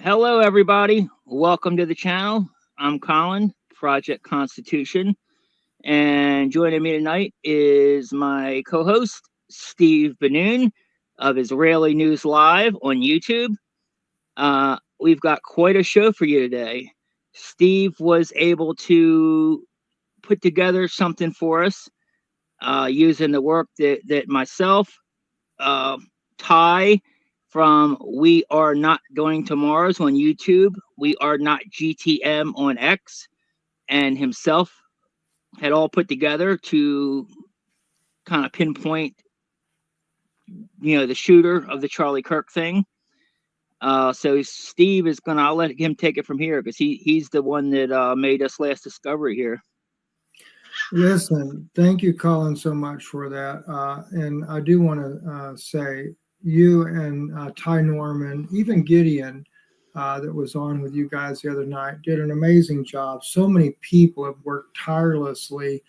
Hello, everybody. Welcome to the channel. I'm Collin, Project Constitution, and joining me tonight is my co-host, Steve Bennun of Israeli News Live on YouTube. We've got quite a show for you today. Steve was able to put together something for us using the work that myself, Tai, from We Are Not Going to Mars on YouTube, We Are Not GTM on X, and himself had all put together to kind of pinpoint, the shooter of the Charlie Kirk thing. So Steve is gonna. I'll let him take it from here because he's the one that made us last discovery here. Listen, thank you, Collin, so much for that. And I do want to say, you and Tai Norman, even Gideon, that was on with you guys the other night, did an amazing job. So many people have worked tirelessly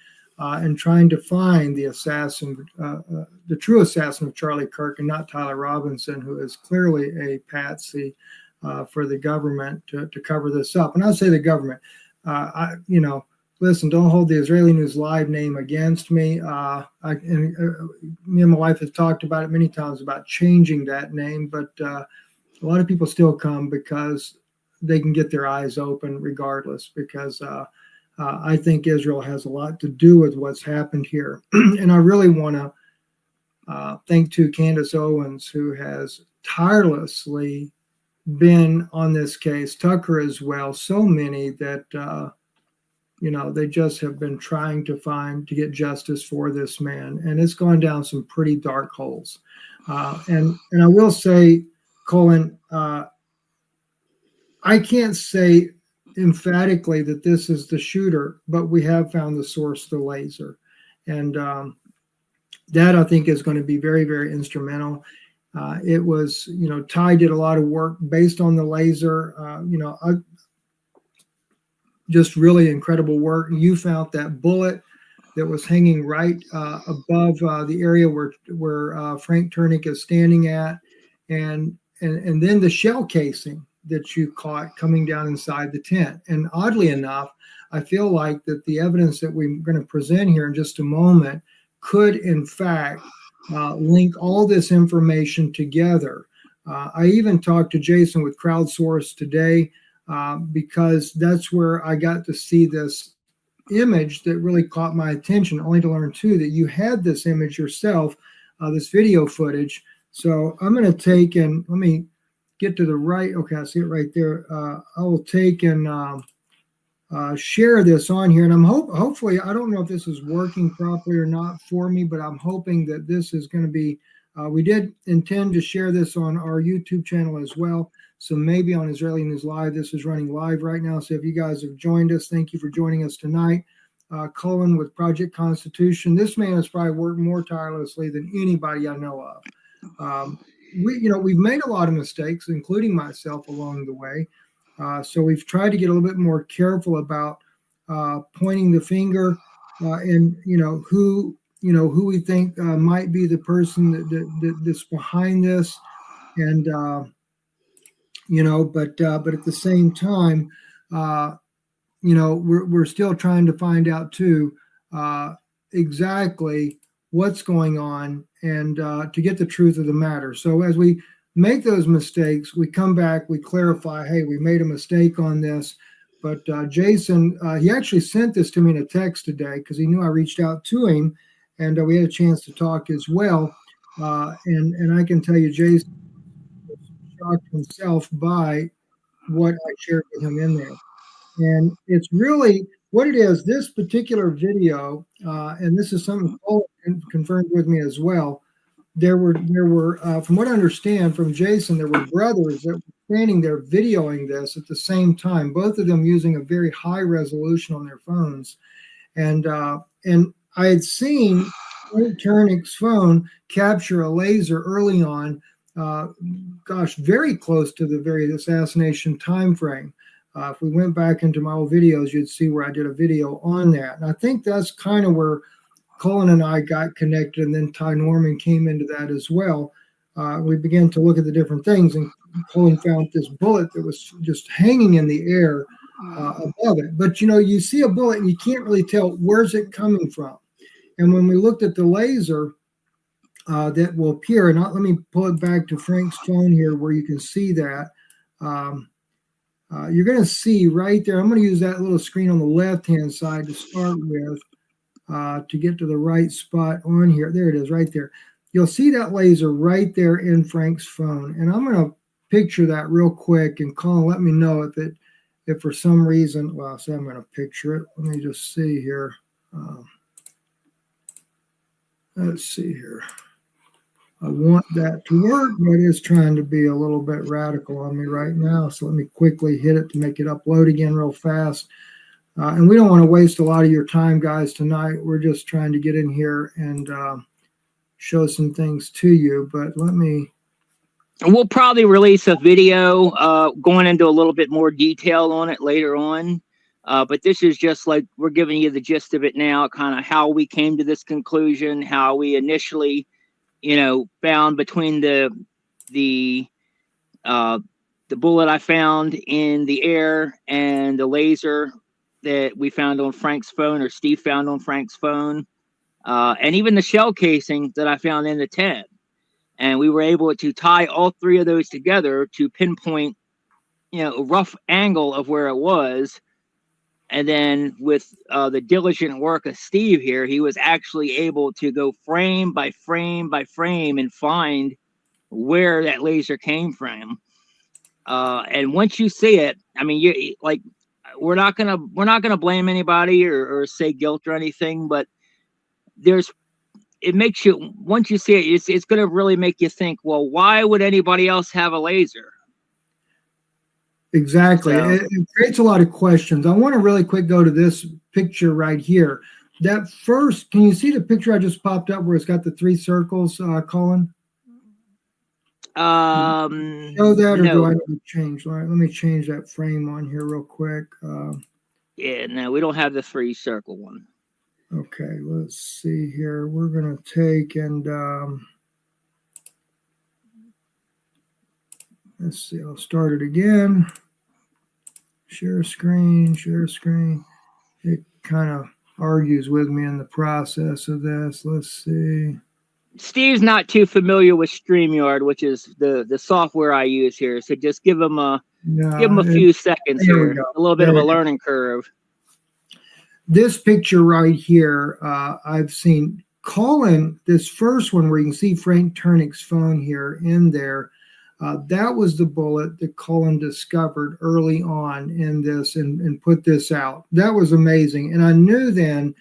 in trying to find the assassin, the true assassin of Charlie Kirk, and not Tyler Robinson, who is clearly a patsy for the government to cover this up. And I say the government, listen, don't hold the Israeli News Live name against me. Me and my wife have talked about it many times about changing that name, but a lot of people still come because they can get their eyes open regardless, because I think Israel has a lot to do with what's happened here. And I really want to thank to Candace Owens, who has tirelessly been on this case, Tucker as well, so many that they just have been trying to get justice for this man, and it's gone down some pretty dark holes. And I will say, Collin, I can't say emphatically that this is the shooter, but we have found the source of the laser, and that I think is going to be very, very instrumental. It was, Ty did a lot of work based on the laser. Just really incredible work. You found that bullet that was hanging right above the area where Frank Turnick is standing at, and then the shell casing that you caught coming down inside the tent. And oddly enough, I feel like that the evidence that we're going to present here in just a moment could, in fact, link all this information together. I even talked to Jason with Crowdsource today, because that's where I got to see this image that really caught my attention, only to learn too that you had this image yourself, this video footage. So I'm going to take and let me get to the right. Okay, I see it right there. I will take and share this on here, and I'm hopefully, I don't know if this is working properly or not for me, but I'm hoping that this is going to be. We did intend to share this on our YouTube channel as well. So maybe on Israeli News Live, this is running live right now. So if you guys have joined us, thank you for joining us tonight. Collin with Project Constitution. This man has probably worked more tirelessly than anybody I know of. We've made a lot of mistakes, including myself, along the way. So we've tried to get a little bit more careful about pointing the finger and who we think might be the person that's behind this, and but at the same time, we're still trying to find out too exactly what's going on, and to get the truth of the matter. So as we make those mistakes, we come back, we clarify, hey, we made a mistake on this. But Jason, he actually sent this to me in a text today because he knew I reached out to him, and we had a chance to talk as well. And I can tell you, Jason was shocked himself by what I shared with him in there. And it's really what it is. This particular video, and this is something Paul confirmed with me as well. There were, from what I understand from Jason, there were brothers that were standing there videoing this at the same time, both of them using a very high resolution on their phones. And I had seen Frank Turnick's phone capture a laser early on, very close to the very assassination time frame. If we went back into my old videos, you'd see where I did a video on that. And I think that's kind of where Collin and I got connected, and then Tai Norman came into that as well. We began to look at the different things, and Collin found this bullet that was just hanging in the air above it. But, you see a bullet and you can't really tell where's it coming from. And when we looked at the laser that will appear, and let me pull it back to Frank's phone here where you can see that. You're going to see right there, I'm going to use that little screen on the left-hand side to start with to get to the right spot on here. There it is right there. You'll see that laser right there in Frank's phone. And I'm going to picture that real quick, and Collin, let me know if for some reason, well, so I'm going to picture it. Let me just see here. Let's see here. I want that to work, but it's trying to be a little bit radical on me right now. So let me quickly hit it to make it upload again real fast. And we don't want to waste a lot of your time, guys, tonight. We're just trying to get in here and show some things to you. But let me... We'll probably release a video going into a little bit more detail on it later on. But this is just like we're giving you the gist of it now, kind of how we came to this conclusion, how we initially, found between the bullet I found in the air and the laser that we found on Frank's phone, or Steve found on Frank's phone, and even the shell casing that I found in the tent. And we were able to tie all three of those together to pinpoint, a rough angle of where it was. And then with the diligent work of Steve here, he was actually able to go frame by frame by frame and find where that laser came from. And once you see it, I mean, we're not gonna blame anybody or say guilt or anything, but it makes you, once you see it, it's gonna really make you think, well, why would anybody else have a laser? Exactly. So, it creates a lot of questions. I want to really quick go to this picture right here. That first, can you see the picture I just popped up where it's got the three circles, Collin? Show that, or no. do I need to change? All right, let me change that frame on here real quick. Yeah, no, we don't have the three circle one. Okay, let's see here. We're going to take and let's see, I'll start it again. Share screen, share screen. It kind of argues with me in the process of this. Let's see. Steve's not too familiar with StreamYard, which is the software I use here. So just give him a few seconds here. A little bit of a learning curve. This picture right here, I've seen Collin, this first one where you can see Frank Turnick's phone here in there. That was the bullet that Collin discovered early on in this and put this out. That was amazing. And I knew then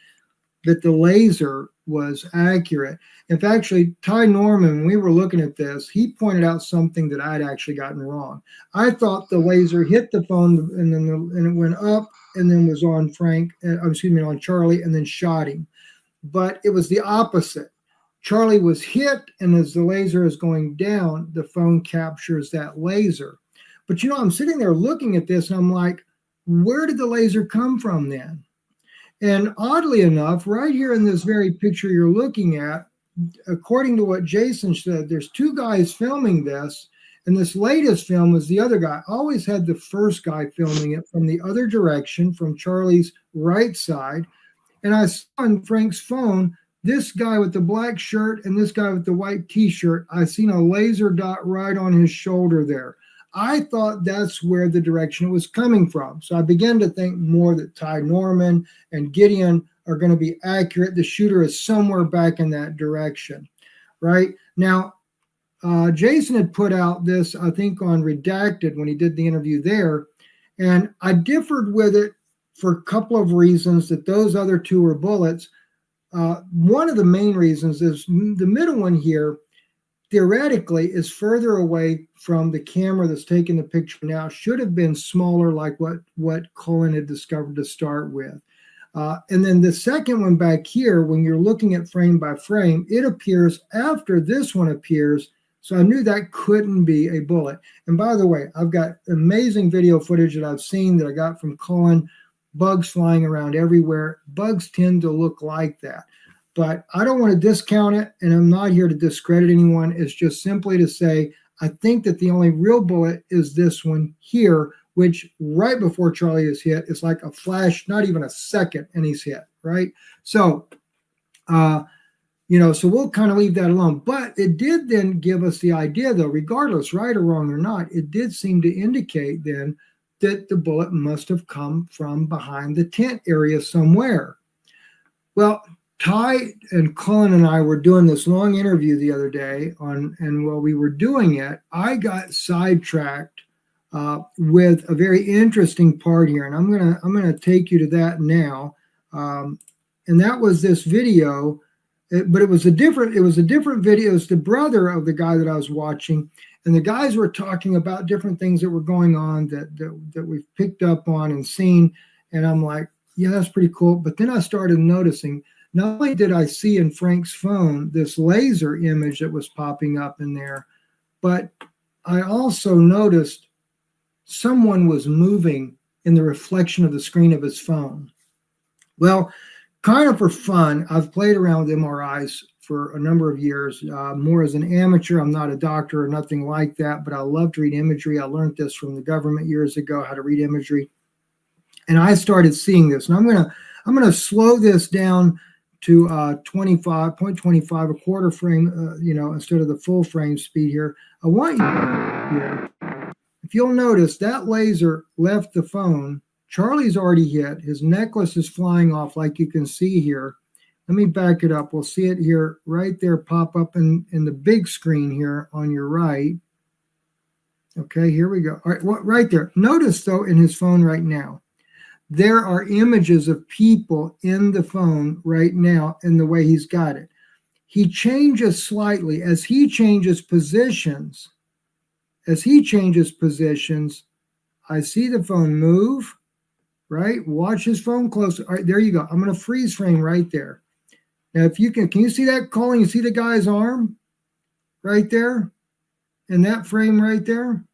that the laser was accurate. In fact, actually, Tai Norman, when we were looking at this, he pointed out something that I'd actually gotten wrong. I thought the laser hit the phone and it went up and then was on on Charlie, and then shot him. But it was the opposite. Charlie was hit, and as the laser is going down, the phone captures that laser. But I'm sitting there looking at this, and I'm like, where did the laser come from then? And oddly enough, right here in this very picture you're looking at, according to what Jason said, there's two guys filming this, and this latest film was the other guy. I always had the first guy filming it from the other direction, from Charlie's right side. And I saw on Frank's phone, this guy with the black shirt and this guy with the white T-shirt, I seen a laser dot right on his shoulder there. I thought that's where the direction it was coming from. So I began to think more that Tai Norman and Gideon are going to be accurate. The shooter is somewhere back in that direction, right? Now, Jason had put out this, I think, on Redacted when he did the interview there, and I differed with it for a couple of reasons that those other two were bullets. One of the main reasons is the middle one here, theoretically, is further away from the camera that's taking the picture now. Should have been smaller, like what Collin had discovered to start with. And then the second one back here, when you're looking at frame by frame, it appears after this one appears. So I knew that couldn't be a bullet. And by the way, I've got amazing video footage that I've seen that I got from Collin. Bugs flying around everywhere. Bugs tend to look like that. But I don't want to discount it, and I'm not here to discredit anyone. It's just simply to say I think that the only real bullet is this one here, which right before Charlie is hit, it's like a flash, not even a second, and he's hit, right? So, so we'll kind of leave that alone. But it did then give us the idea, though, regardless, right or wrong or not, it did seem to indicate then that the bullet must have come from behind the tent area somewhere. Well, Tai and Collin and I were doing this long interview the other day and while we were doing it, I got sidetracked with a very interesting part here, and I'm gonna take you to that now. And that was this video, but it was a different video. It was the brother of the guy that I was watching, and the guys were talking about different things that were going on that we've picked up on and seen, and I'm like, yeah, that's pretty cool. But then I started noticing, not only did I see in Frank's phone this laser image that was popping up in there, but I also noticed someone was moving in the reflection of the screen of his phone. Well, kind of for fun, I've played around with MRIs for a number of years, more as an amateur. I'm not a doctor or nothing like that, but I love to read imagery. I learned this from the government years ago, how to read imagery. And I started seeing this. And I'm gonna slow this down to 0.25, a quarter frame, instead of the full frame speed here. I want you here. If you'll notice, that laser left the phone. Charlie's already hit. His necklace is flying off, like you can see here. Let me back it up. We'll see it here, right there, pop up in the big screen here on your right. Okay, here we go. All right, right there. Notice, though, in his phone right now, there are images of people in the phone right now in the way he's got it. He changes slightly. As he changes positions, I see the phone move, right? Watch his phone close. All right, there you go. I'm going to freeze frame right there. Now, if you can you see that, Collin? You see the guy's arm right there in that frame right there?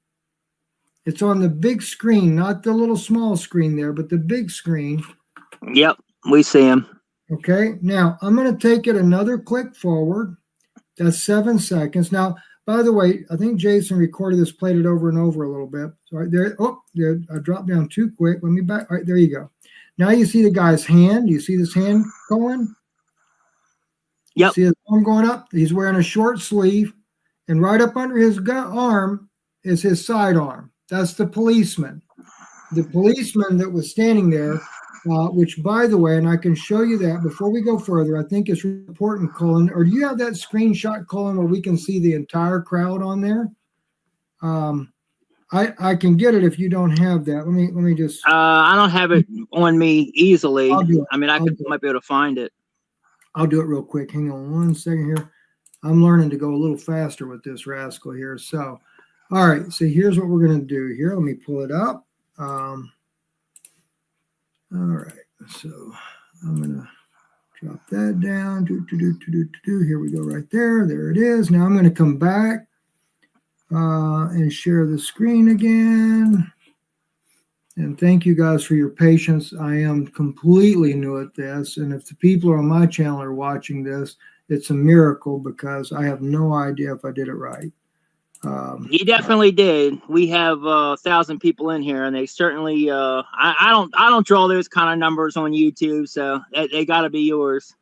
It's on the big screen, not the little small screen there, but the big screen. Yep, we see him. Okay, now I'm going to take it another click forward. That's 7 seconds. Now, by the way, I think Jason recorded this, played it over and over a little bit. So right there, there, I dropped down too quick. Let me back. All right, there you go. Now you see the guy's hand. You see this hand going? Yep. See his arm going up? He's wearing a short sleeve, and right up under his arm is his sidearm. That's the policeman. The policeman that was standing there, which, by the way, and I can show you that before we go further, I think it's really important, Collin. Or do you have that screenshot, Collin, where we can see the entire crowd on there? I can get it if you don't have that. Let me just. I don't have it on me easily. I mean, might be able to find it. I'll do it real quick. Hang on 1 second here. I'm learning to go a little faster with this rascal here. So, all right. So here's what we're going to do here. Let me pull it up. All right. So I'm going to drop that down. Here we go right there. There it is. Now I'm going to come back and share the screen again. And thank you guys for your patience. I am completely new at this. And if the people on my channel are watching this, it's a miracle because I have no idea if I did it right. He definitely did. We have 1,000 people in here, and they certainly. I don't draw those kind of numbers on YouTube, so they got to be yours.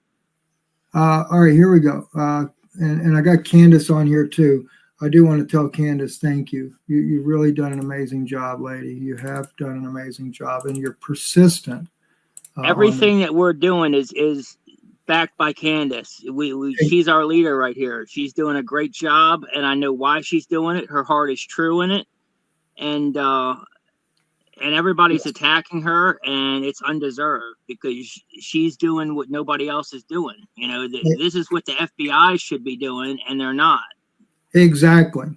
All right, here we go. And I got Candace on here too. I do want to tell Candace, thank you. You've really done an amazing job, lady. You have done an amazing job, and you're persistent. Everything that we're doing is backed by Candace. She's our leader right here. She's doing a great job, and I know why she's doing it. Her heart is true in it, and everybody's attacking her, and it's undeserved because she's doing what nobody else is doing. You know, this is what the FBI should be doing, and they're not. Exactly.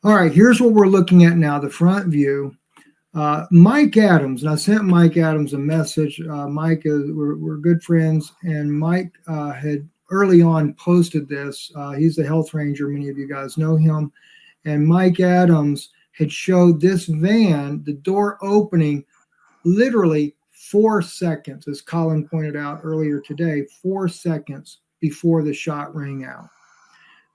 All right, here's what we're looking at now, the front view. Mike Adams, and I sent Mike Adams a message. Mike, we're good friends, and Mike had early on posted this. He's the health ranger. Many of you guys know him. And Mike Adams had showed this van, the door opening, literally 4 seconds, as Collin pointed out earlier today, 4 seconds before the shot rang out.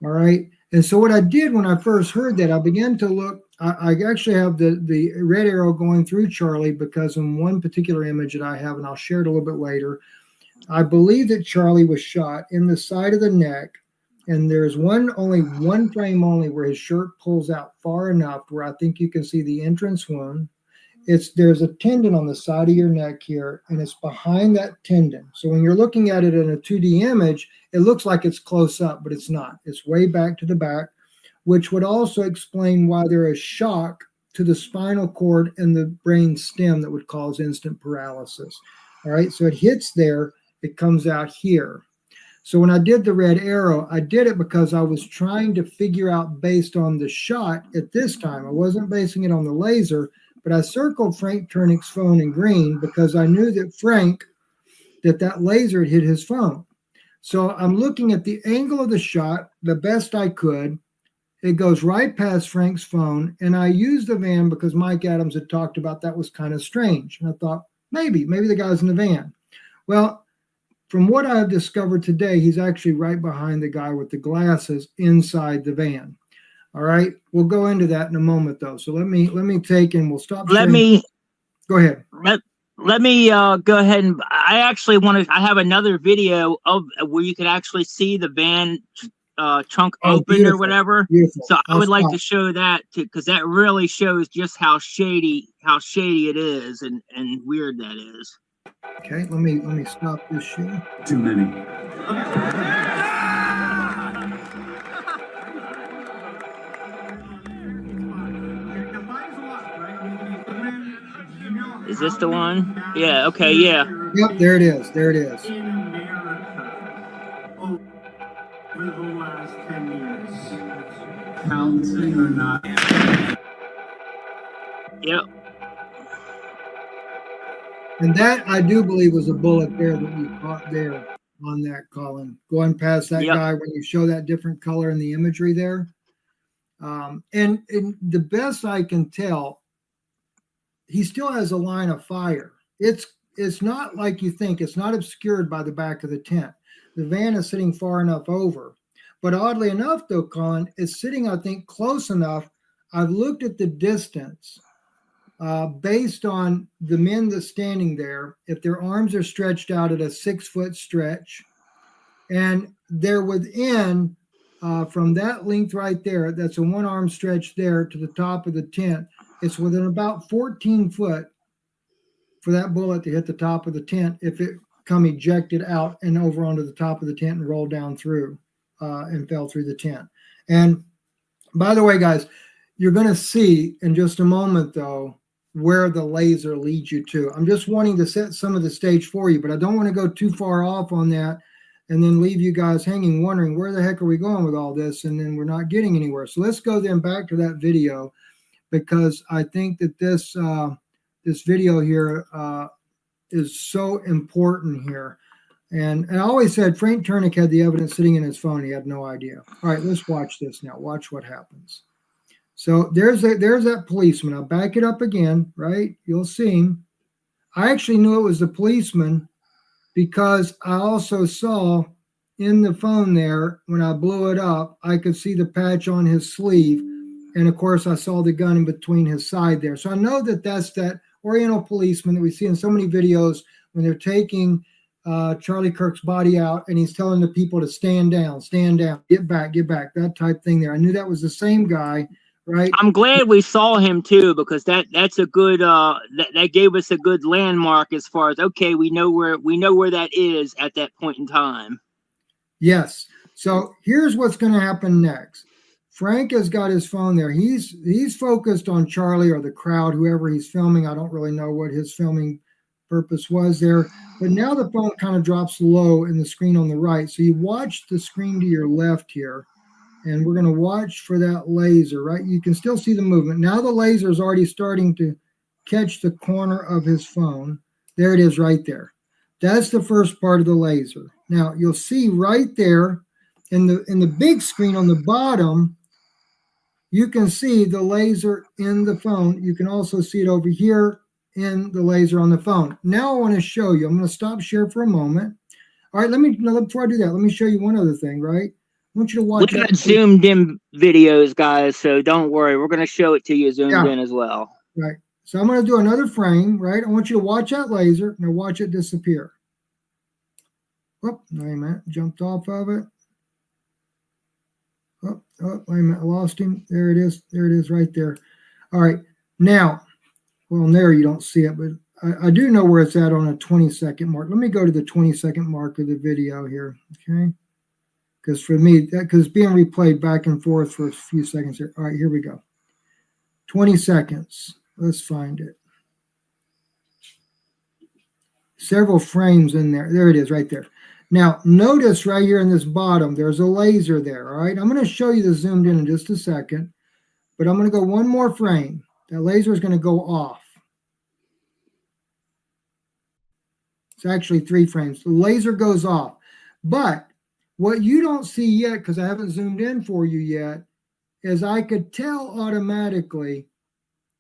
All right. And so what I did when I first heard that, I began to look. I actually have the red arrow going through Charlie because in one particular image that I have, and I'll share it a little bit later, I believe that Charlie was shot in the side of the neck, and there's only one frame only where his shirt pulls out far enough where I think you can see the entrance wound. There's a tendon on the side of your neck here, and it's behind that tendon. So when you're looking at it in a 2D image, it looks like it's close up, but it's not. It's way back to the back, which would also explain why there is shock to the spinal cord and the brain stem that would cause instant paralysis. All right, so it hits there, it comes out here. So when I did the red arrow, I did it because I was trying to figure out based on the shot at this time. I wasn't basing it on the laser, but I circled Frank Turnick's phone in green because I knew that that laser had hit his phone. So I'm looking at the angle of the shot the best I could. It goes right past Frank's phone, and I used the van because Mike Adams had talked about that was kind of strange. And I thought, maybe the guy's in the van. Well, from what I've discovered today, he's actually right behind the guy with the glasses inside the van. All right, we'll go into that in a moment, though. So let me take and we'll stop. Go ahead. Let me go ahead and I have another video of where you can actually see the van trunk open beautiful. Or whatever. Beautiful. So I would like to show that too, because that really shows just how shady it is and weird that is. Okay, let me stop this shit. Too many. Is this the one? Yeah, okay, yeah. Yep, there it is. There it is. In America, over the last 10 years, counting or not. Yep. And that, I do believe, was a bullet there that you caught there on that, Collin. Going past that guy when you show that different color in the imagery there. And the best I can tell, he still has a line of fire. It's not like you think. It's not obscured by the back of the tent. The van is sitting far enough over. But oddly enough, though, Collin, it's sitting, I think, close enough. I've looked at the distance based on the men that's standing there. If their arms are stretched out at a 6-foot stretch, and they're within, from that length right there, that's a one-arm stretch there to the top of the tent, it's within about 14 foot for that bullet to hit the top of the tent if it come ejected out and over onto the top of the tent and rolled down through and fell through the tent. And by the way, guys, you're going to see in just a moment, though, where the laser leads you to. I'm just wanting to set some of the stage for you, but I don't want to go too far off on that and then leave you guys hanging, wondering where the heck are we going with all this, and then we're not getting anywhere. So let's go then back to that video, because I think that this video here is so important here. And I always said Frank Turnick had the evidence sitting in his phone. He had no idea. All right, let's watch this now. Watch what happens. So there's that policeman. I'll back it up again, right? You'll see him. I actually knew it was the policeman because I also saw in the phone there, when I blew it up, I could see the patch on his sleeve. And of course, I saw the gun in between his side there. So I know that that's that Oriental policeman that we see in so many videos when they're taking Charlie Kirk's body out and he's telling the people to stand down, get back, that type thing there. I knew that was the same guy, right? I'm glad we saw him too, because that's a good that gave us a good landmark as far as, okay, we know where that is at that point in time. Yes. So here's what's going to happen next. Frank has got his phone there. He's focused on Charlie or the crowd, whoever he's filming. I don't really know what his filming purpose was there. But now the phone kind of drops low in the screen on the right. So you watch the screen to your left here. And we're going to watch for that laser, right? You can still see the movement. Now the laser is already starting to catch the corner of his phone. There it is right there. That's the first part of the laser. Now you'll see right there in the big screen on the bottom, you can see the laser in the phone. You can also see it over here in the laser on the phone. Now I want to show you. I'm going to stop share for a moment. All right, before I do that, let me show you one other thing, right? want you to We watch got that. zoomed in videos, guys, so don't worry. We're going to show it to you zoomed Yeah. in as well. Right. So I'm going to do another frame, right? I want you to watch that laser. Now watch it disappear. Oh, wait a minute. Jumped off of it. Oh, wait a minute. I lost him. There it is. There it is right there. All right. Now, well, there you don't see it, but I do know where it's at on a 20-second mark. Let me go to the 20-second mark of the video here, okay? Because for me, because it's being replayed back and forth for a few seconds here. All right, here we go. 20 seconds. Let's find it. Several frames in there. There it is right there. Now, notice right here in this bottom, there's a laser there, all right? I'm going to show you the zoomed in just a second, but I'm going to go one more frame. That laser is going to go off. It's actually 3 frames. The laser goes off. But what you don't see yet, because I haven't zoomed in for you yet, is I could tell automatically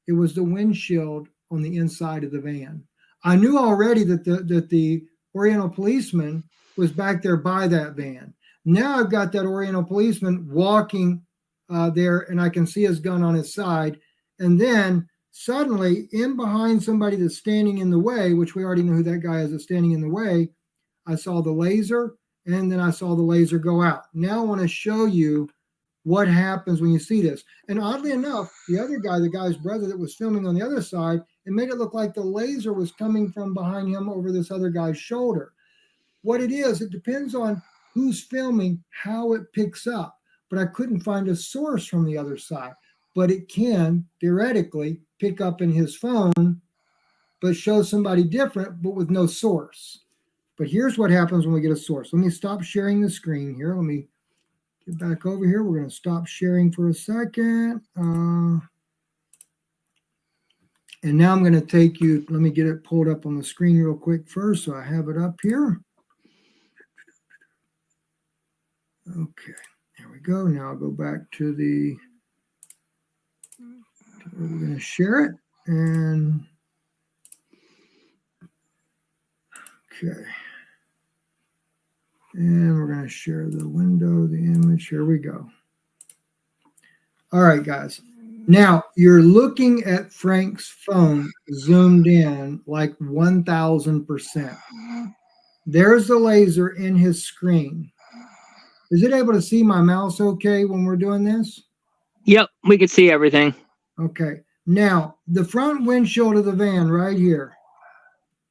it was the windshield on the inside of the van. I knew already that the Oriental policeman was back there by that van. Now I've got that Oriental policeman walking there, and I can see his gun on his side. And then suddenly, in behind somebody that's standing in the way, which we already know who that guy is that's standing in the way, I saw the laser, and then I saw the laser go out. Now I want to show you what happens when you see this. And oddly enough, the other guy, the guy's brother that was filming on the other side, it made it look like the laser was coming from behind him over this other guy's shoulder. What it is, it depends on who's filming, how it picks up. But I couldn't find a source from the other side. But it can, theoretically, pick up in his phone, but show somebody different, but with no source. But here's what happens when we get a source. Let me stop sharing the screen here. Let me get back over here. We're going to stop sharing for a second. And now I'm going to take you, let me get it pulled up on the screen real quick first, so I have it up here. Okay, there we go. Now I'll go back to the, we're going to share it. And, okay. And we're going to share the window, the image. Here we go. All right, guys. Now, you're looking at Frank's phone zoomed in like 1,000%. There's the laser in his screen. Is it able to see my mouse okay when we're doing this? Yep, we can see everything. Okay. Now, the front windshield of the van right here.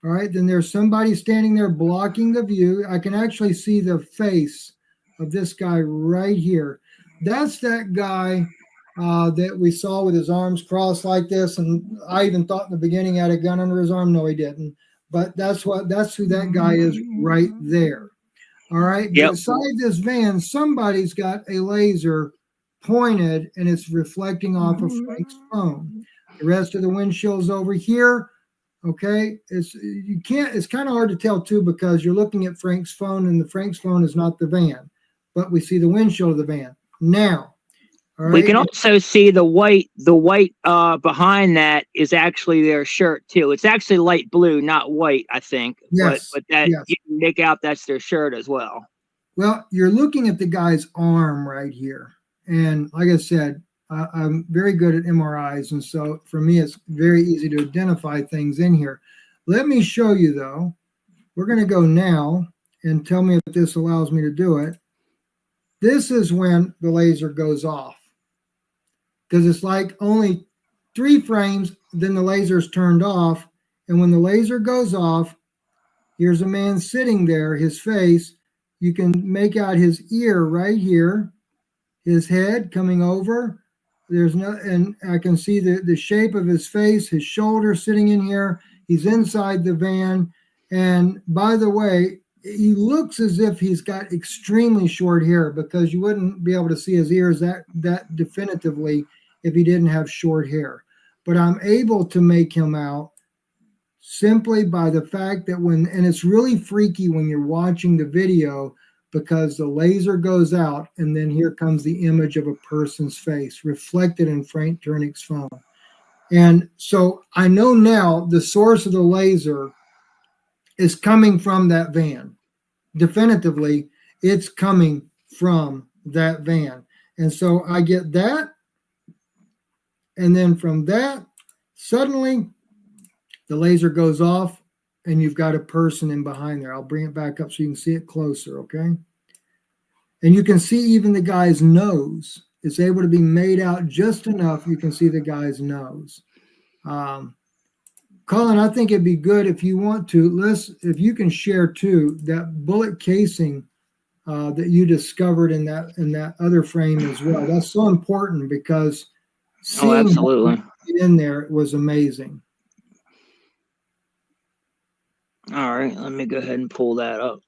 All right, then there's somebody standing there blocking the view. I can actually see the face of this guy right here. That's that guy that we saw with his arms crossed like this. And I even thought in the beginning he had a gun under his arm. No, he didn't. But that's who that guy is right there. All right. Yep. Beside this van, somebody's got a laser pointed and it's reflecting off of Frank's phone. The rest of the windshield's over here. Okay, it's kind of hard to tell too because you're looking at Frank's phone and the Frank's phone is not the van, but we see the windshield of the van. Now, all right, we can also see the white behind that is actually their shirt too. It's actually light blue, not white, I think. Yes, but that yes. You can make out that's their shirt as well. Well, you're looking at the guy's arm right here, and like I said, I'm very good at MRIs, and so for me, it's very easy to identify things in here. Let me show you, though. We're going to go now and tell me if this allows me to do it. This is when the laser goes off because it's like only 3 frames, then the laser's turned off, and when the laser goes off, here's a man sitting there, his face. You can make out his ear right here, his head coming over. There's no, and I can see the shape of his face, his shoulder sitting in here. He's inside the van. And by the way, he looks as if he's got extremely short hair because you wouldn't be able to see his ears that definitively if he didn't have short hair. But I'm able to make him out simply by the fact that and it's really freaky when you're watching the video because the laser goes out and then here comes the image of a person's face reflected in Frank Turnick's phone. And so I know now the source of the laser is coming from that van. Definitively, it's coming from that van. And so I get that. And then from that, suddenly the laser goes off and you've got a person in behind there. I'll bring it back up so you can see it closer, okay? And you can see even the guy's nose. It's able to be made out just enough. You can see the guy's nose. Collin, I think it'd be good if you want to, if you can share too, that bullet casing that you discovered in that other frame as well. That's so important because seeing absolutely it in there was amazing. All right, let me go ahead and pull that up.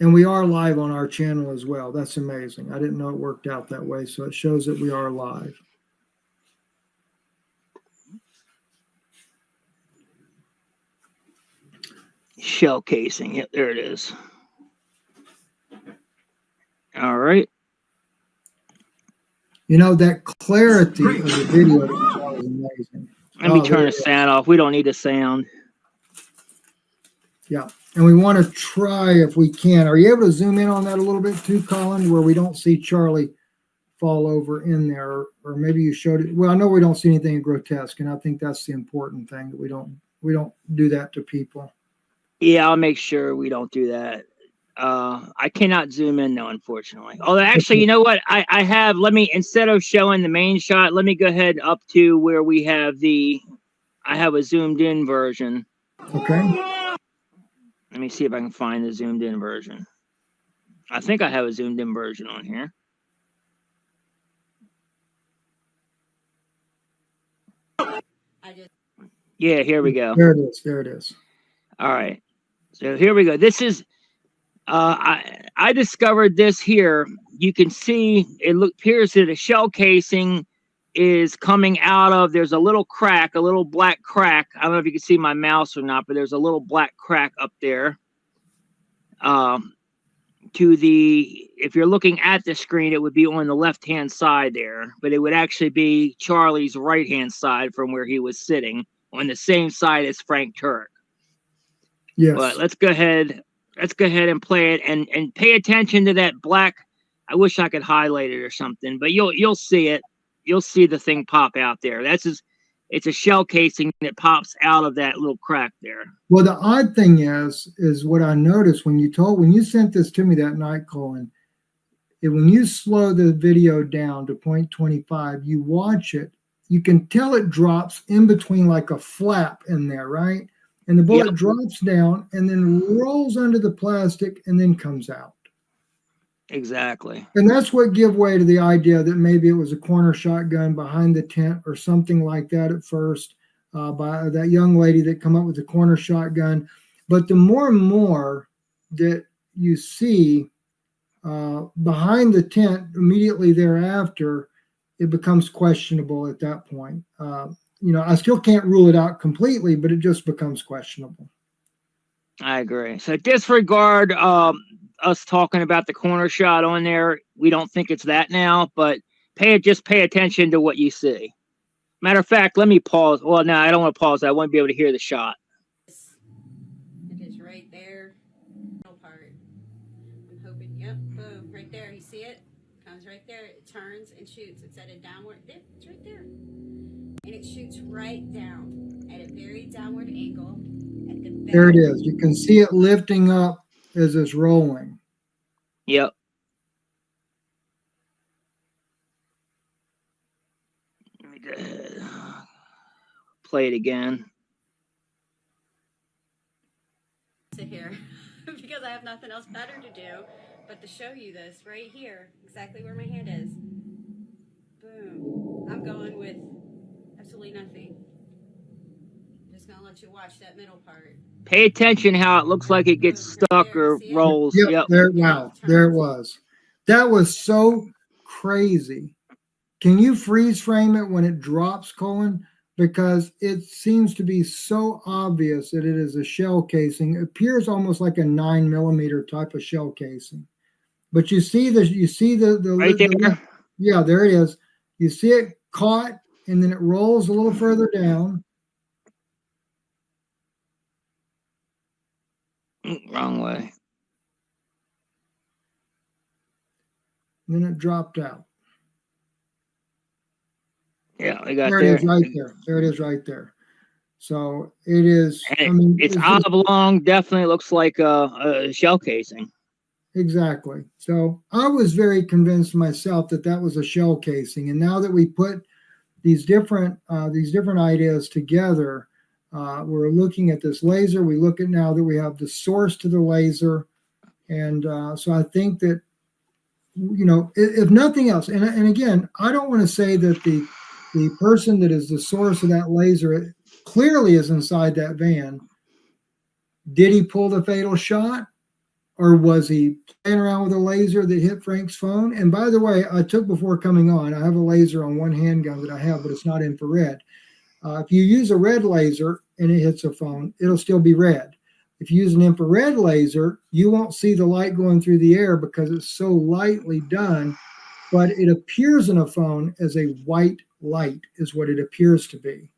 And we are live on our channel as well. That's amazing. I didn't know it worked out that way. So it shows that we are live. Shell casing. Yep, there it is. All right. You know, that clarity of the video was amazing. Let me turn the sound off. We don't need the sound. Yeah. And we want to try, if we can. Are you able to zoom in on that a little bit too, Collin, where we don't see Charlie fall over in there? Or maybe you showed it. Well, I know we don't see anything grotesque, and I think that's the important thing, that we don't do that to people. Yeah, I'll make sure we don't do that. I cannot zoom in though, unfortunately. Oh, actually, you know what? I have, instead of showing the main shot, let me go ahead up to where we have I have a zoomed in version. Okay. Let me see if I can find the zoomed in version. I think I have a zoomed in version on here. Yeah, here we go. There it is. There it is. All right. So here we go. This is, I discovered this here. You can see it appears that a shell casing is coming out of, there's a little crack, a little black crack. I don't know if you can see my mouse or not, but there's a little black crack up there. If you're looking at the screen, it would be on the left-hand side there, but it would actually be Charlie's right-hand side from where he was sitting, on the same side as Frank Turnick. Yes. But let's go ahead and play it and pay attention to that black. I wish I could highlight it or something, but you'll see it. You'll see the thing pop out there. It's a shell casing that pops out of that little crack there. Well, the odd thing is what I noticed when you sent this to me that night, Collin, when you slow the video down to 0.25, you watch it, you can tell it drops in between like a flap in there, right? And the bullet drops down and then rolls under the plastic and then comes out. Exactly. And that's what gave way to the idea that maybe it was a corner shotgun behind the tent or something like that at first, by that young lady that come up with the corner shotgun. But the more and more that you see behind the tent immediately thereafter, it becomes questionable at that point. I still can't rule it out completely, but it just becomes questionable. I agree. So disregard us talking about the corner shot on there. We don't think it's that now, but just pay attention to what you see. Matter of fact, let me pause. Well, no, I don't want to pause. I want to be able to hear the shot. It is right there. Middle part. I'm hoping. Yep. Boom. Right there. You see it? Comes right there. It turns and shoots. It's at a downward. It's right there. And it shoots right down at a very downward angle. At the back. There it is. You can see it lifting up as it's rolling. Yep. Let me go ahead. Play it again. Sit here because I have nothing else better to do but to show you this right here, exactly where my hand is. Boom. I'm going with absolutely nothing. Just gonna let you watch that middle part. Pay attention how it looks like it gets stuck or rolls. Yep. There it was. That was so crazy. Can you freeze frame it when it drops, Collin? Because it seems to be so obvious that it is a shell casing. It appears almost like a 9mm type of shell casing. But you see the right there. Yeah, there it is. You see it caught, and then it rolls a little further down. Wrong way. And then it dropped out. Yeah, we got There there. it is right there. There it is right there. So it is, And I mean, it's it's just, oblong. Definitely looks like a shell casing. exactly. So I was very convinced myself that that was a shell casing. And now that we put these different ideas together, we're looking at this laser. We look at now that we have the source to the laser. And so I think that, you know, if nothing else, and again, I don't want to say that the person that is the source of that laser clearly is inside that van. Did he pull the fatal shot, or was he playing around with a laser that hit Frank's phone? And by the way, I took before coming on, I have a laser on one handgun that I have, but it's not infrared. If you use a red laser and it hits a phone, it'll still be red. If you use an infrared laser, you won't see the light going through the air because it's so lightly done, but it appears in a phone as a white light is what it appears to be.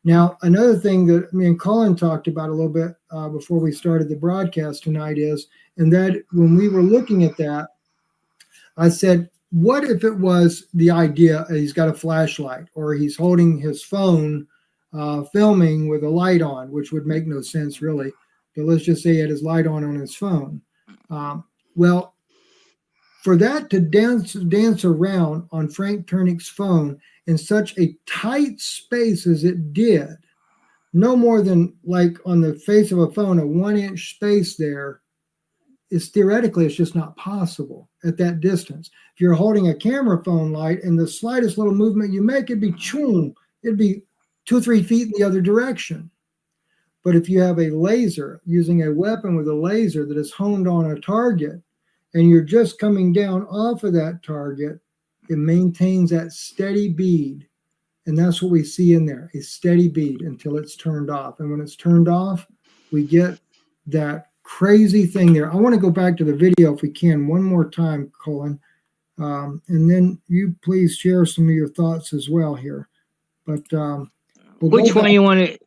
Now, another thing that me and Collin talked about a little bit before we started the broadcast tonight is, and that when we were looking at that, I said, what if it was the idea he's got a flashlight or he's holding his phone filming with a light on, which would make no sense really. But let's just say he had his light on his phone. Well, for that to dance around on Frank Turnick's phone in such a tight space as it did, no more than like on the face of a phone, a 1-inch space there, is theoretically, it's just not possible at that distance. If you're holding a camera phone light and the slightest little movement you make, it'd be 2 or 3 feet in the other direction. But if you have a laser, using a weapon with a laser that is honed on a target, and you're just coming down off of that target, it maintains that steady bead. And that's what we see in there, a steady bead until it's turned off. And when it's turned off, we get that crazy thing there. I want to go back to the video if we can one more time, Collin. And then you please share some of your thoughts as well here. But which one you want to?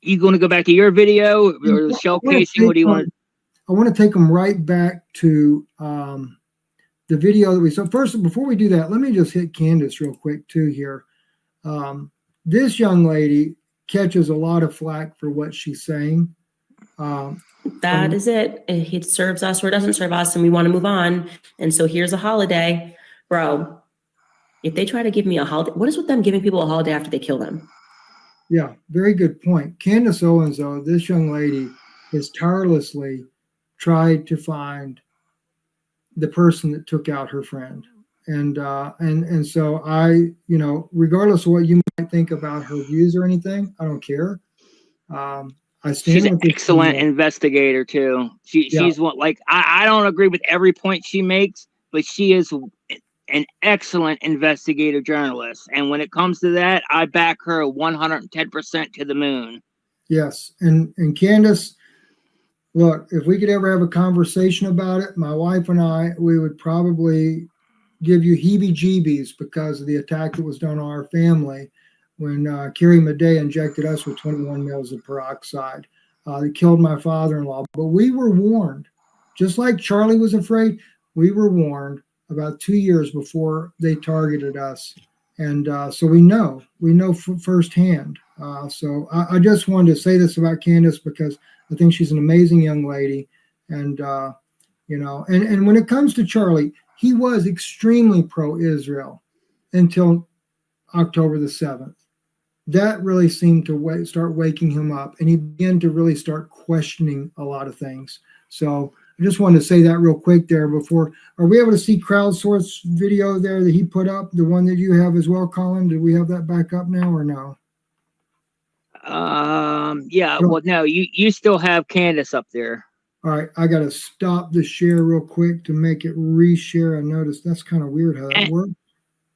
You going to go back to your video or the shell casing? What do you want? I want to take them right back to the video that we saw. First, before we do that, let me just hit Candace real quick too here. This young lady catches a lot of flack for what she's saying. That is it. It serves us or it doesn't serve us, and we want to move on. And so here's a holiday. Bro, if they try to give me a holiday, what is with them giving people a holiday after they kill them? Yeah, very good point. Candace Owens, though, this young lady has tirelessly tried to find the person that took out her friend. And so I, you know, regardless of what you might think about her views or anything, I don't care. I stand She's with an excellent investigator too. She's one, like, I don't agree with every point she makes, but she is an excellent investigative journalist. And when it comes to that, I back her 110% to the moon. Yes. And Candace, look, if we could ever have a conversation about it, my wife and I, we would probably give you heebie-jeebies because of the attack that was done on our family when Carrie Madej injected us with 21 mils of peroxide. They killed my father-in-law. But we were warned, just like Charlie was afraid, we were warned about 2 years before they targeted us. And so we know firsthand. So I just wanted to say this about Candace because I think she's an amazing young lady. And, you know, and when it comes to Charlie, he was extremely pro-Israel until October the 7th. That really seemed to start waking him up, and he began to really start questioning a lot of things. So I just wanted to say that real quick there before. Are we able to see crowdsource video there that he put up, the one that you have as well, Collin? Did we have that back up now or no? Yeah, well, no, you still have Candace up there. All right, I got to stop the share real quick to make it reshare. I noticed that's kind of weird how that works.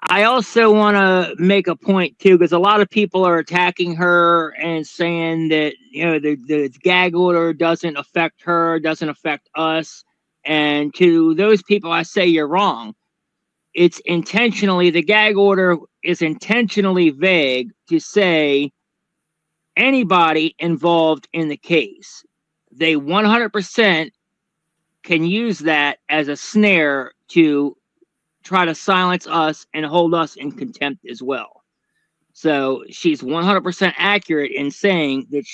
I also want to make a point too, because a lot of people are attacking her and saying that, you know, the gag order doesn't affect her, doesn't affect us. And to those people, I say you're wrong. It's intentionally, the gag order is intentionally vague to say anybody involved in the case. They 100% can use that as a snare to try to silence us and hold us in contempt as well. So she's 100% accurate in saying that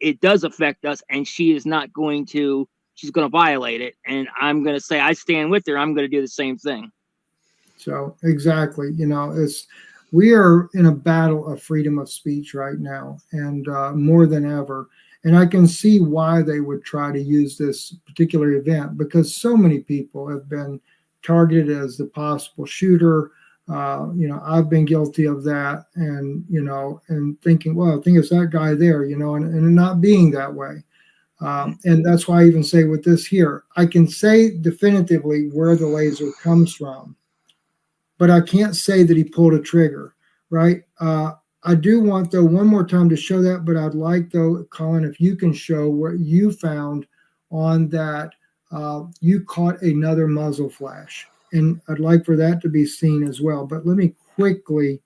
it does affect us, and she is not going to, she's going to violate it. And I'm going to say, I stand with her. I'm going to do the same thing. So exactly, you know, we are in a battle of freedom of speech right now, and more than ever. And I can see why they would try to use this particular event, because so many people have been targeted as the possible shooter. You know, I've been guilty of that, and, you know, and thinking, well, I think it's that guy there, you know, and not being that way. And that's why I even say with this here, I can say definitively where the laser comes from, but I can't say that he pulled a trigger, right? I do want, though, one more time to show that, but I'd like, though, Collin, if you can show what you found on that. You caught another muzzle flash, and I'd like for that to be seen as well. But let me quickly,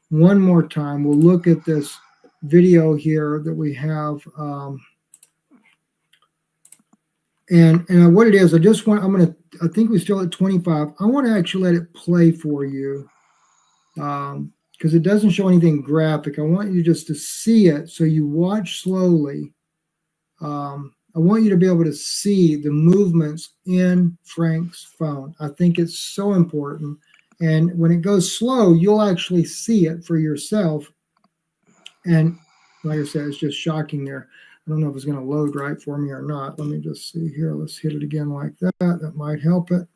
one more time, we'll look at this video here that we have. And what it is, I think we're still at 25. I want to actually let it play for you, because it doesn't show anything graphic. I want you just to see it, so you watch slowly. I want you to be able to see the movements in Frank's phone. I think it's so important. And when it goes slow, you'll actually see it for yourself. And like I said, it's just shocking there. I don't know if it's going to load right for me or not. Let me just see here. Let's hit it again like that. That might help it.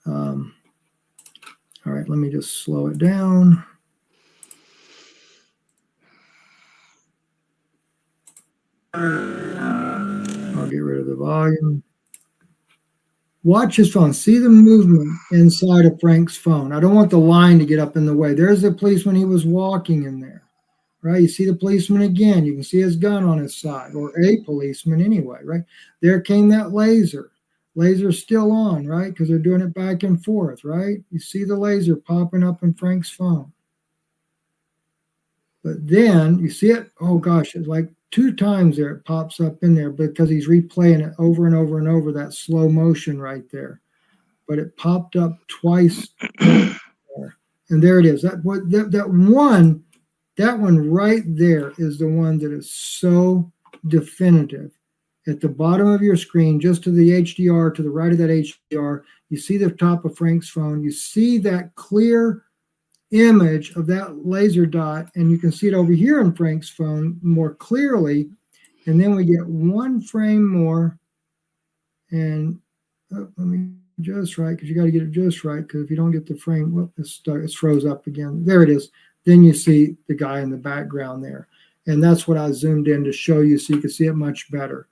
All right, let me just slow it down. I'll get rid of the volume. Watch his phone. See the movement inside of Frank's phone. I don't want the line to get up in the way. There's the policeman. He was walking in there, right? You see the policeman again. You can see his gun on his side, or a policeman anyway, right? There came that laser. Laser's still on, right? Because they're doing it back and forth, right? You see the laser popping up in Frank's phone. But then you see it, oh gosh, it's like 2 times there it pops up in there, because he's replaying it over and over and over, that slow motion right there. But it popped up twice there. And there it is. That one right there is the one that is so definitive. At the bottom of your screen, just to the HDR, to the right of that HDR, you see the top of Frank's phone. You see that clear image of that laser dot, and you can see it over here in Frank's phone more clearly. And then we get 1 frame more, and let me just right, because you got to get it just right, because if you don't get the frame, well, it's froze up again. There it is. Then you see the guy in the background there, and that's what I zoomed in to show you, so you can see it much better.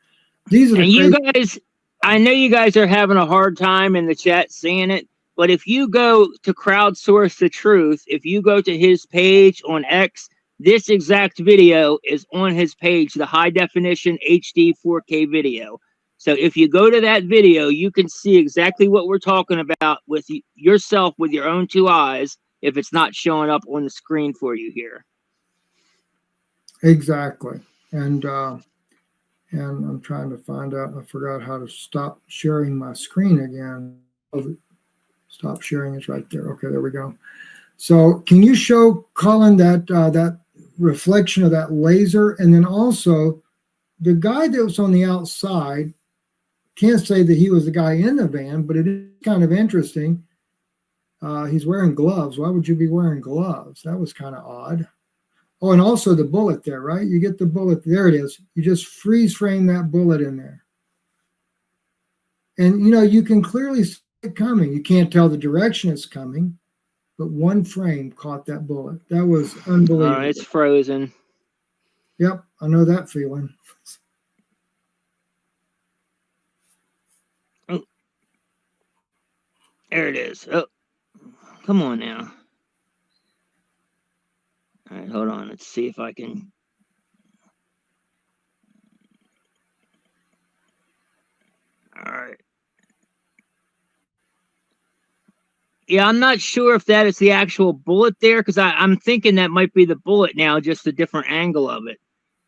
These are the you guys, I know you guys are having a hard time in the chat seeing it, but if you go to Crowdsource the Truth, if you go to his page on X, this exact video is on his page, the high definition HD 4K video. So if you go to that video, you can see exactly what we're talking about with yourself with your own 2 eyes, if it's not showing up on the screen for you here. Exactly. And I'm trying to find out, I forgot how to stop sharing my screen again. Stop sharing is right there. Okay, there we go. So can you show Collin that reflection of that laser? And then also the guy that was on the outside, can't say that he was the guy in the van, but it is kind of interesting. He's wearing gloves. Why would you be wearing gloves? That was kind of odd. Oh, and also the bullet there, right? You get the bullet. There it is. You just freeze frame that bullet in there. And, you know, you can clearly see it coming. You can't tell the direction it's coming, but 1 frame caught that bullet. That was unbelievable. It's frozen. Yep, I know that feeling. Oh, there it is. Oh, come on now. All right, hold on. Let's see if I can. All right. Yeah, I'm not sure if that is the actual bullet there, because I'm thinking that might be the bullet now, just a different angle of it.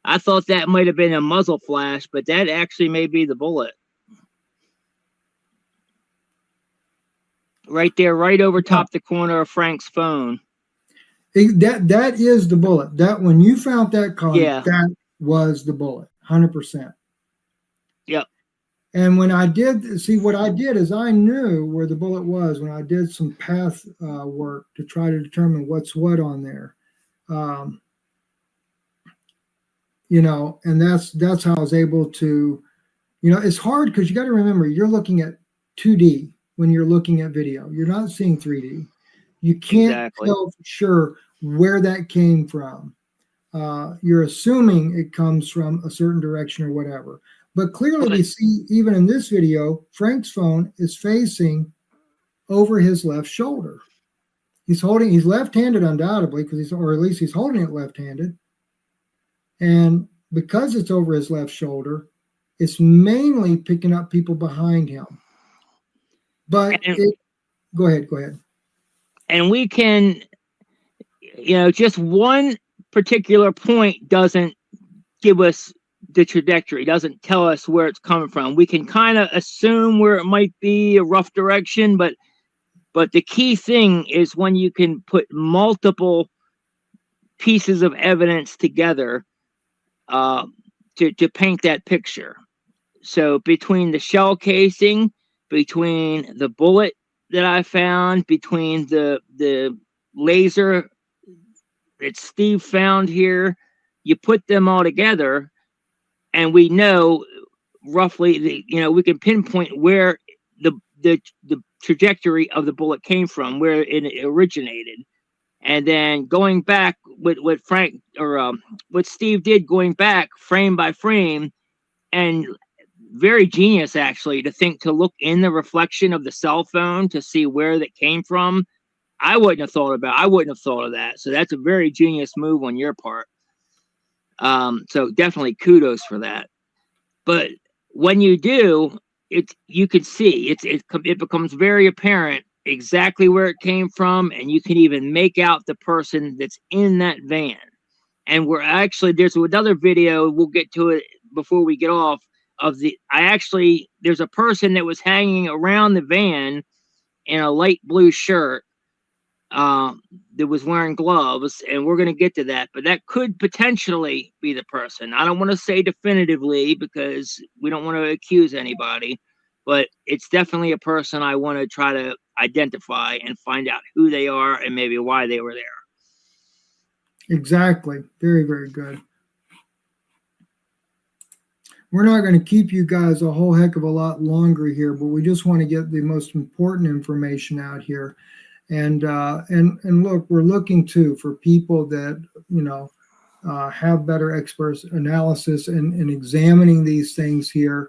I thought that might have been a muzzle flash, but that actually may be the bullet. Right there, right over top the corner of Frank's phone. That is the bullet. That when you found that, Collin, that was the bullet, 100%. Yep. And when I did see, what I did is I knew where the bullet was when I did some path work to try to determine what's what on there. You know, and that's how I was able to, you know, it's hard because you got to remember you're looking at 2D when you're looking at video. You're not seeing 3D. You can't tell for sure where that came from. You're assuming it comes from a certain direction or whatever. But clearly we see, even in this video, Frank's phone is facing over his left shoulder. He's left-handed undoubtedly, or at least he's holding it left-handed. And because it's over his left shoulder, it's mainly picking up people behind him. But go ahead. And we can, you know, just one particular point doesn't give us the trajectory, doesn't tell us where it's coming from. We can kind of assume where it might be a rough direction, but the key thing is when you can put multiple pieces of evidence together to paint that picture. So between the shell casing, between the bullet that I found, between the laser that Steve found here, you put them all together, and we know roughly, we can pinpoint where the trajectory of the bullet came from, where it originated. And then going back with what Frank or what Steve did, going back frame by frame, and very genius actually to look in the reflection of the cell phone to see where that came from. I wouldn't have thought of that. So that's a very genius move on your part. So definitely kudos for that. But when you do, you can see it becomes very apparent exactly where it came from, and you can even make out the person that's in that van. And there's another video, we'll get to it before we get off, there's a person that was hanging around the van in a light blue shirt that was wearing gloves, and we're going to get to that, but that could potentially be the person. I don't want to say definitively because we don't want to accuse anybody, but it's definitely a person I want to try to identify and find out who they are and maybe why they were there. Exactly. Very, very good. We're not going to keep you guys a whole heck of a lot longer here, but we just want to get the most important information out here. And look, we're looking too for people that, have better expert analysis and examining these things here.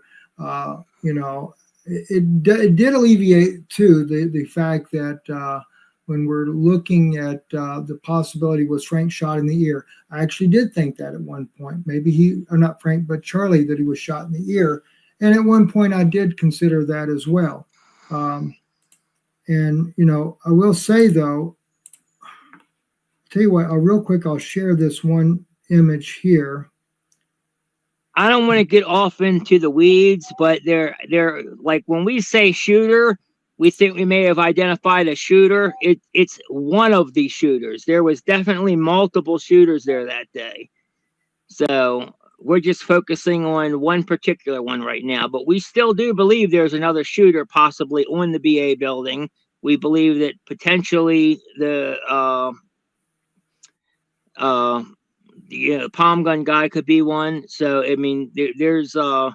It did alleviate too the fact that when we're looking at the possibility was Frank shot in the ear. I actually did think that at one point, maybe not Frank, but Charlie, that he was shot in the ear. And at one point I did consider that as well. And, I will say though, tell you what, real quick, I'll share this one image here. I don't want to get off into the weeds, but they're like, when we say shooter, we think we may have identified a shooter. It's one of the shooters. There was definitely multiple shooters there that day. So we're just focusing on one particular one right now, but we still do believe there's another shooter possibly on the BA building. We believe that potentially the palm gun guy could be one. So I mean, there's a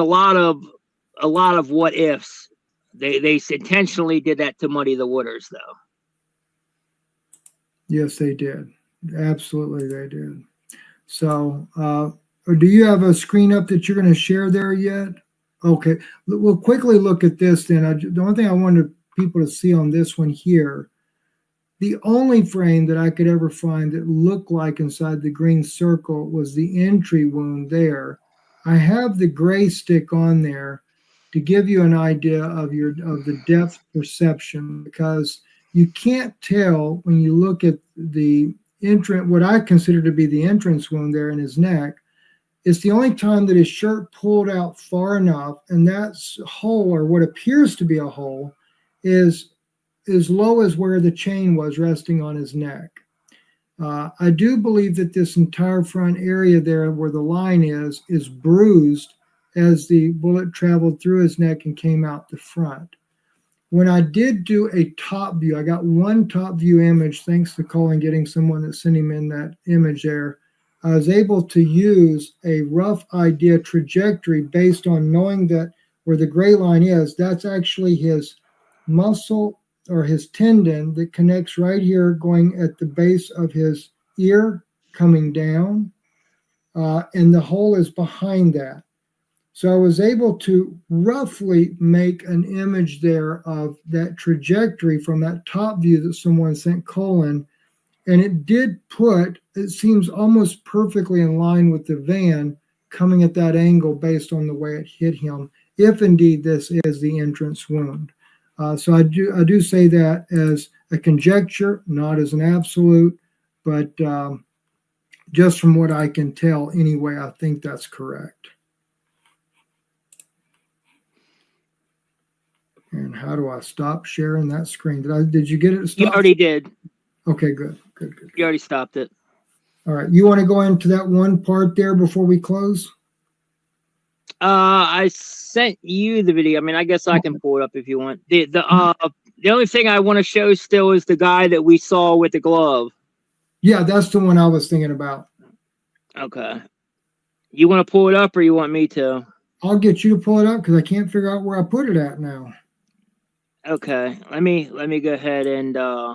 lot of what ifs. They intentionally did that to muddy the waters, though. Yes, they did. Absolutely, they did. So, do you have a screen up that you're going to share there yet? Okay, we'll quickly look at this then. The only thing I wanted people to see on this one here, the only frame that I could ever find that looked like inside the green circle was the entry wound there. I have the gray stick on there to give you an idea of the depth perception, because you can't tell when you look at the entrance, what I consider to be the entrance wound there in his neck. It's the only time that his shirt pulled out far enough, and that hole, or what appears to be a hole, is as low as where the chain was resting on his neck. I do believe that this entire front area there where the line is bruised as the bullet traveled through his neck and came out the front. When I did do a top view, I got one top view image, thanks to Collin getting someone that sent him in that image there. I was able to use a rough idea trajectory based on knowing that where the gray line is, that's actually his muscle or his tendon that connects right here going at the base of his ear coming down, and the hole is behind that. So I was able to roughly make an image there of that trajectory from that top view that someone sent Collin, and it did it seems almost perfectly in line with the van coming at that angle based on the way it hit him, if indeed this is the entrance wound. So I do say that as a conjecture, not as an absolute, but just from what I can tell anyway, I think that's correct. And how do I stop sharing that screen? Did you get it stopped? You already did. Okay, good. You already stopped it. All right. You want to go into that one part there before we close? I sent you the video. I mean, I guess I can pull it up if you want. The only thing I want to show still is the guy that we saw with the glove. Yeah, that's the one I was thinking about. Okay. You want to pull it up or you want me to? I'll get you to pull it up because I can't figure out where I put it at now. Okay. Let me go ahead and I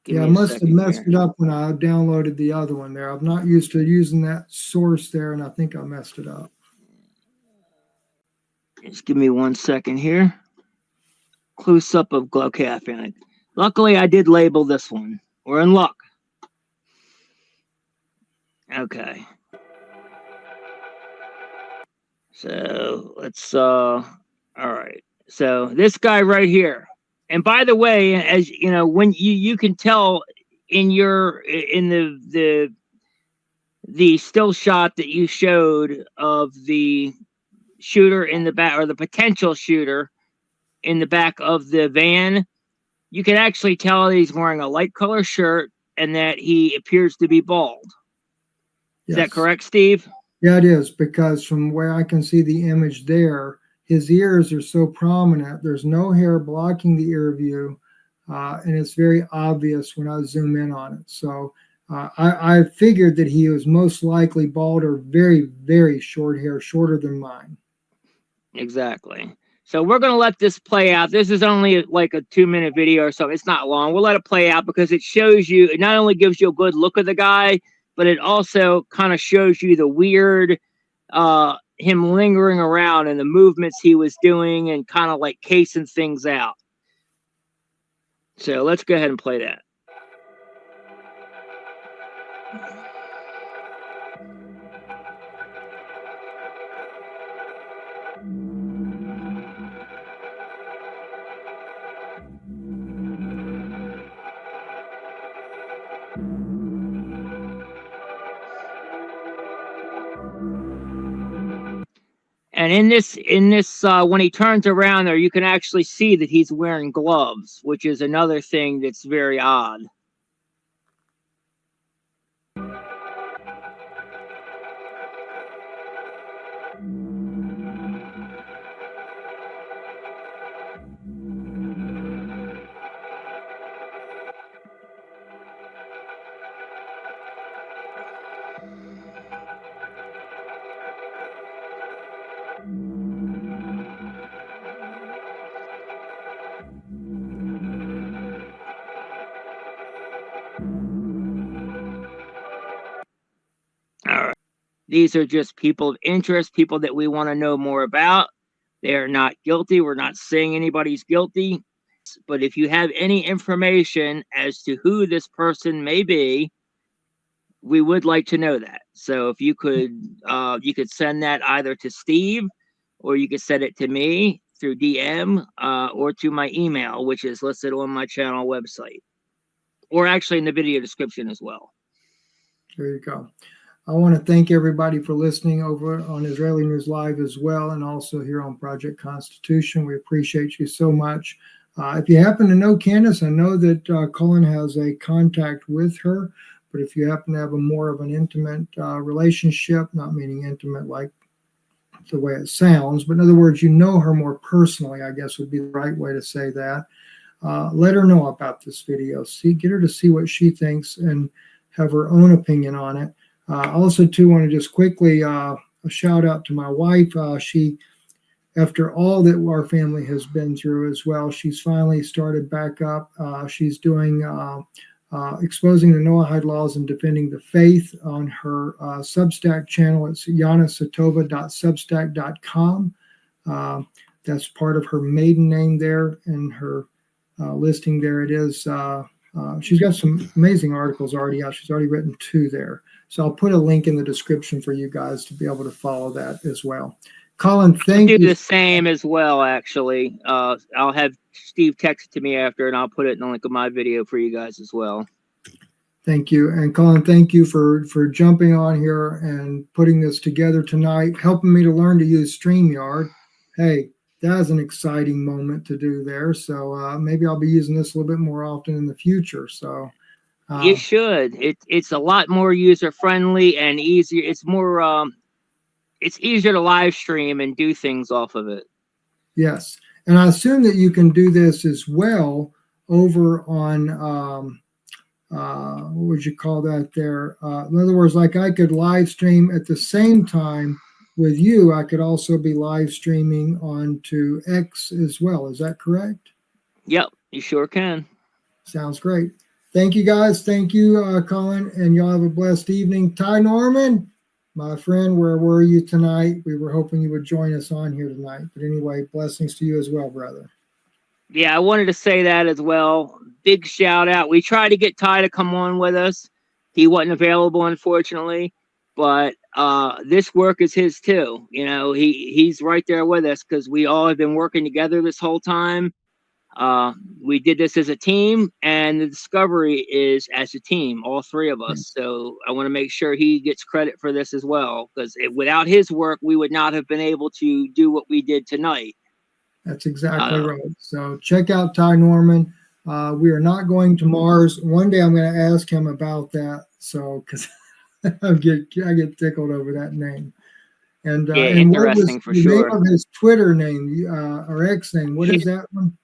must have messed it up when I downloaded the other one there. I'm not used to using that source there, and I think I messed it up. Just give me 1 second here. Close up of glove. Okay, I found it. Luckily, I did label this one. We're in luck. Okay. So let's all right. So this guy right here. And by the way, as you know, when you can tell in the still shot that you showed of the shooter in the back, or the potential shooter in the back of the van, you can actually tell that he's wearing a light color shirt and that he appears to be bald. Is that correct, Steve? Yeah, it is, because from where I can see the image there, his ears are so prominent. There's no hair blocking the ear view, and it's very obvious when I zoom in on it. So I figured that he was most likely bald or very, very short hair, shorter than mine. Exactly. So we're going to let this play out. This is only like a 2-minute video or so. It's not long. We'll let it play out because it shows you, it not only gives you a good look of the guy, but it also kind of shows you the weird, him lingering around and the movements he was doing and kind of like casing things out. So let's go ahead and play that. And in this, when he turns around there, you can actually see that he's wearing gloves, which is another thing that's very odd. All right. These are just people of interest, people that we want to know more about. They are not guilty. We're not saying anybody's guilty. But if you have any information as to who this person may be, we would like to know that. So if you could send that either to Steve, or you could send it to me through DM, or to my email, which is listed on my channel website. or actually in the video description as well. There you go. I want to thank everybody for listening over on Israeli News Live as well, and also here on Project Constitution. We appreciate you so much. If you happen to know Candace, I know that Collin has a contact with her, but if you happen to have a more of an intimate relationship, not meaning intimate like the way it sounds, but in other words, you know her more personally, I guess would be the right way to say that. Let her know about this video. Get her to see what she thinks and have her own opinion on it. Also, too, want to just quickly a shout out to my wife. She, after all that our family has been through as well, she's finally started back up. She's doing exposing the Noahide laws and defending the faith on her Substack channel. It's janasatova.substack.com. That's part of her maiden name there, and her listing there it is. She's got some amazing articles already out. She's already written 2 there. So I'll put a link in the description for you guys to be able to follow that as well. Collin, thank you. Do the same as well, actually. I'll have Steve text it to me after, and I'll put it in the link of my video for you guys as well. Thank you. And Collin, thank you for jumping on here and putting this together tonight, helping me to learn to use StreamYard. Hey, that was an exciting moment to do there. So maybe I'll be using this a little bit more often in the future. So you should. It's a lot more user friendly and easier. It's more it's easier to live stream and do things off of it. Yes, and I assume that you can do this as well over on what would you call that there? In other words, like I could live stream at the same time with you. I could also be live streaming onto X as well. Is that correct? Yep, you sure can. Sounds great. Thank you, guys. Thank you, Collin, and y'all have a blessed evening. Tai Norman, my friend, where were you tonight? We were hoping you would join us on here tonight. But anyway, blessings to you as well, brother. Yeah, I wanted to say that as well. Big shout out. We tried to get Tai to come on with us. He wasn't available, unfortunately. But this work is his too. You know, he's right there with us because we all have been working together this whole time. We did this as a team, and the discovery is as a team, all 3 of us. So I want to make sure he gets credit for this as well, because without his work, we would not have been able to do what we did tonight. That's exactly right. So check out Tai Norman. We are not going to Mars. One day I'm going to ask him about that. So, because I get tickled over that name. And yeah, and interesting for sure. Name of his Twitter name or X name? What is that one?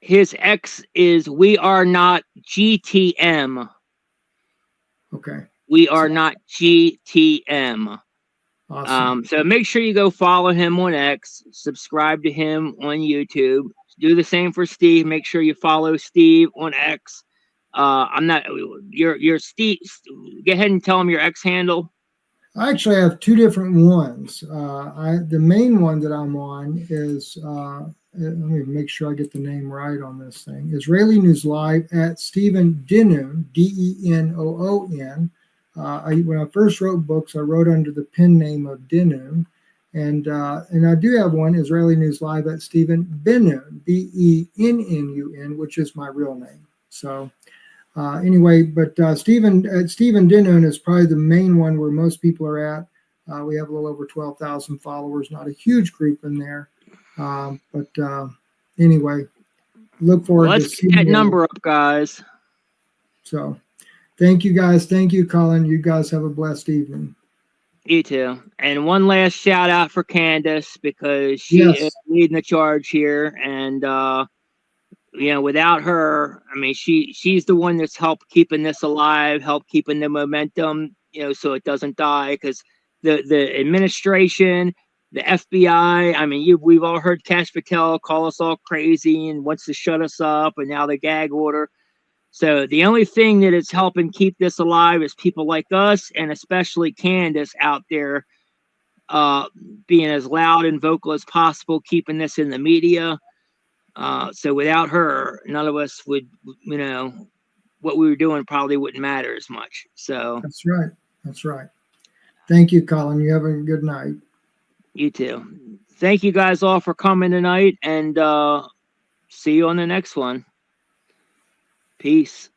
His X is We Are Not GTM. Okay. We Are Not GTM. Awesome. So make sure you go follow him on X, subscribe to him on YouTube. Do the same for Steve. Make sure you follow Steve on X. I'm not your Steve. Go ahead and tell him your X handle. I actually have 2 different ones. The main one that I'm on is let me make sure I get the name right on this thing. Israeli News Live at Stephen Bennun, Denoon. When I first wrote books, I wrote under the pen name of Bennun, and I do have one, Israeli News Live at Stephen Bennun, Bennun, which is my real name. So anyway, but Stephen Bennun is probably the main one where most people are at. We have a little over 12,000 followers, not a huge group in there. But anyway, look forward to get that number up, guys. So thank you, guys. Thank you, Collin. You guys have a blessed evening. You too. And one last shout out for Candace, because she is leading the charge here. And, you know, without her, I mean, she's the one that's helped keeping this alive, helped keeping the momentum, you know, so it doesn't die. Because the administration, the FBI, I mean, we've all heard Cash Patel call us all crazy and wants to shut us up, and now the gag order. So the only thing that is helping keep this alive is people like us, and especially Candace out there being as loud and vocal as possible, keeping this in the media. So without her, none of us would, you know, what we were doing probably wouldn't matter as much. So that's right. That's right. Thank you, Collin. You have a good night. You too. Thank you guys all for coming tonight, and see you on the next one. Peace.